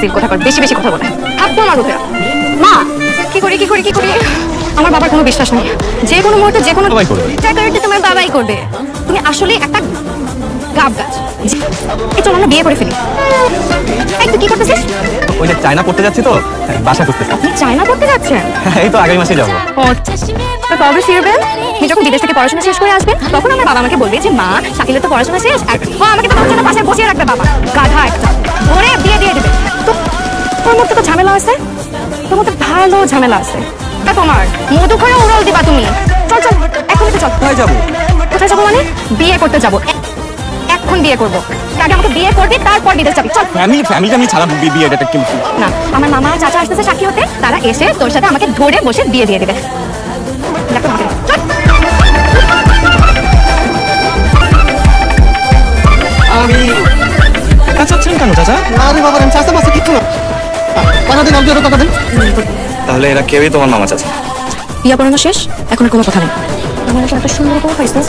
ফাজিল কথা কর, বেশি বেশি কথা বলে। থাকবো মারো ধরে। মা কি করি কি করি কি করি, আমার বাবার কোনো বিশ্বাস নেই। যে কোনো মুহূর্তে যে কোনো বাবাই করবে। চাকরিটা তোমার বাবাই করবে। তুমি আসলে একটা গাব গাছ। এই চল আমরা বিয়ে করে ফেলি। এই তুই কি করতেছিস? ওই যে চায়না পড়তে যাচ্ছি তো, বাসা করতেছি। আপনি চায়না করতে যাচ্ছেন? এই তো আগামী মাসে যাবো। তো কবে ফিরবেন? আপনি যখন বিদেশ থেকে পড়াশোনা শেষ করে আসবেন তখন আমার বাবা আমাকে বলবে যে মা শাকিলের তো পড়াশোনা শেষ, ও আমাকে তো তোর জন্য পাশে বসিয়ে রাখবে বাবা। গাধা একটা ধরে বিয়ে দিয়ে দেবে। তো তোর মধ্যে তো ঝামেলা আছে, তোর মধ্যে ভালো ঝামেলা আছে। তা তোমার মধু করে উড়াল দিবা তুমি। চল চল এখনই তো চল। কোথায় যাবো? কোথায় যাবো মানে? বিয়ে করতে যাবো। এখন বিয়ে করবো। আগে আমাকে বিয়ে করবি, তারপর বিদেশ যাবি। চল। ফ্যামিলি আমি ছাড়া বিয়েটা কিন্তু না, আমার মামা চাচা আসতেছে সাক্ষী হতে, তারা এসে তোর সাথে আমাকে ধরে বসে বিয়ে দিয়ে দেবে। দেখো আমাকে। চল। আমি টাকা চাচ্ছেন কেন চাচা? আরে বাবা আমি চাষা মাসে কিচ্ছু না। টাকা দিন, অল্প টাকা দিন। তাহলে এরা কেউই তোমার মামা চাচা? বিয়ে পড়ানো শেষ, এখন আর কোনো কথা নেই। আমার একটা সুন্দর বউ পাইছিস।